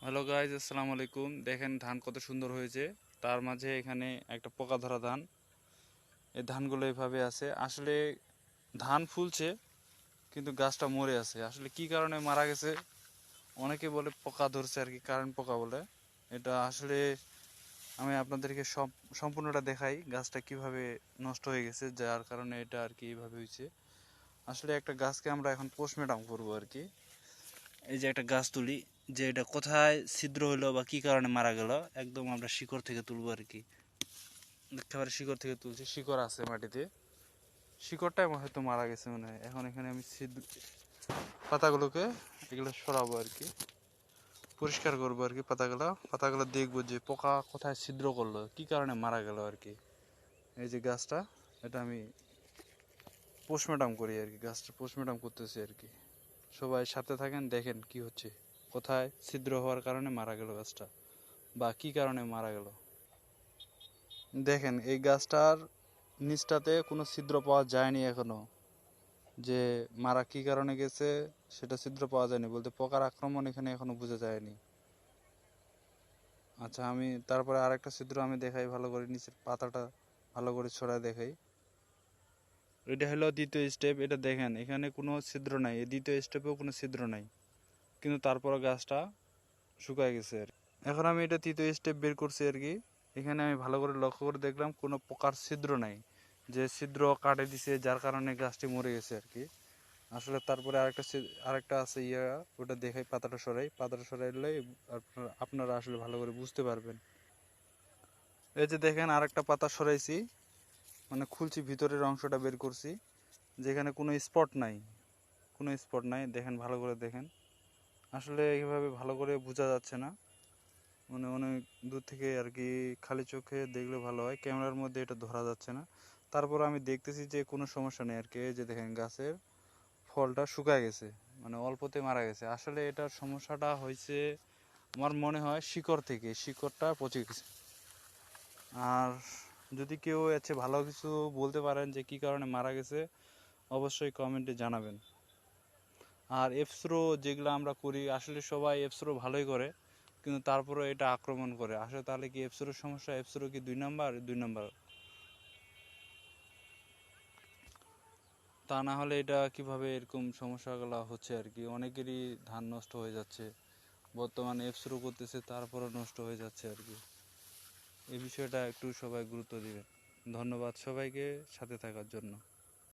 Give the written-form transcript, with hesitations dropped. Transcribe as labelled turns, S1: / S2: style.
S1: Hello guys, আসসালামু আলাইকুম। দেখেন ধান কত সুন্দর হয়েছে। তার মাঝে এখানে একটা পোকা ধরা ধান। এই ধানগুলো এইভাবে আছে। আসলে ধান ফুলছে কিন্তু গাছটা মরে আছে। আসলে কি কারণে মারা গেছে, অনেকে বলে পোকা ধরছে আর কি, কারেন্ট পোকা বলে। এটা আসলে আমি আপনাদেরকে সম্পূর্ণটা দেখাই গাছটা কিভাবে নষ্ট হয়ে গেছে, যার কারণে এটা আর কি এইভাবে হয়েছে। আসলে একটা গাছকে আমরা এখন পোস্টমর্টম করবো আর কি। এই যে একটা গাছ তুলি, যে এটা কোথায় ছিদ্র হলো বা কি কারণে মারা গেল, একদম আমরা শিকড় থেকে তুলবো আর কি। একেবারে শিকড় থেকে তুলছি, শিকড় আছে মাটিতে, শিকড়টাই হয়তো মারা গেছে মনে হয়। এখন এখানে আমি পাতাগুলোকে এগুলো সরাবো আর কি, পরিষ্কার করবো আর কি। পাতাগুলো দেখবো যে পোকা কোথায় ছিদ্র করলো, কি কারণে মারা গেল আর কি। এই যে গাছটা, এটা আমি পোস্টমর্টম করি আর কি, গাছটা পোস্টমর্টম করতেছি আর কি। সবাই সাথে থাকেন, দেখেন কি হচ্ছে, কোথায় ছিদ্র হওয়ার কারণে মারা গেল গাছটা বা কি কারণে মারা গেল। দেখেন এই গাছটার নিচটাতে কোনো ছিদ্র পাওয়া যায়নি এখনো, যে মারা কি কারণে গেছে সেটা ছিদ্র পাওয়া যায়নি বলতে পোকার আক্রমণ এখানে এখনো বোঝা যায়নি। আচ্ছা, আমি তারপরে আরেকটা ছিদ্র আমি দেখাই ভালো করে, নিচের পাতাটা ভালো করে ছড়ায় দেখাই। এটা হলো দ্বিতীয় স্টেপ। এটা দেখেন এখানে কোনো ছিদ্র নাই, এই দ্বিতীয় স্টেপেও কোনো ছিদ্র নাই, কিন্তু তারপরে গাছটা শুকায় গেছে আর কি। এখন আমি এটা তৃতীয় স্টেপ বের করছি আর কি। এখানে আমি ভালো করে লক্ষ্য করে দেখলাম কোনো প্রকার ছিদ্র নাই, যে ছিদ্র কাটে দিছে যার কারণে গাছটি মরে গেছে আর কি। আসলে তারপরে আরেকটা আছে ওটা দেখাই, পাতাটা সরাইলে আপনারা আসলে ভালো করে বুঝতে পারবেন। এই যে দেখেন আরেকটা পাতা সরাইছি, মানে খুলছি, ভিতরের অংশটা বের করছি, যেখানে কোনো স্পট নাই। দেখেন ভালো করে দেখেন, আসলে এইভাবে ভালো করে বোঝা যাচ্ছে না, মানে অনেক দূর থেকে আর কি, খালি চোখে দেখলে ভালো হয়, ক্যামেরার মধ্যে এটা ধরা যাচ্ছে না। তারপর আমি দেখতেছি যে কোনো সমস্যা নেই আর কি। এই যে দেখেন গাছের ফলটা শুকায় গেছে, মানে অল্পতে মারা গেছে। আসলে এটার সমস্যাটা হয়েছে আমার মনে হয় শিকড় থেকে, শিকড়টা পচে গেছে। আর যদি কেউ আছে ভালো কিছু বলতে পারেন যে কি কারণে মারা গেছে, অবশ্যই কমেন্টে জানাবেন। আর এফস্রো যেগুলো আমরা করি, আসলে সবাই এফস্রো ভালোই করে, কিন্তু তারপরে এটা আক্রমণ করে। আসলে তাহলে কি এফস্রোর সমস্যা? এফস্রো কি 2 নাম্বার? 2 নাম্বার। তা না হলে এটা কিভাবে এরকম সমস্যাগুলো হচ্ছে আর কি। অনেকেরই ধান নষ্ট হয়ে যাচ্ছে বর্তমানে, এফস্রো করতেছে তারপরে নষ্ট হয়ে যাচ্ছে আর কি। এই বিষয়টা একটু সবাই গুরুত্ব দিবেন। ধন্যবাদ সবাইকে সাথে থাকার জন্য।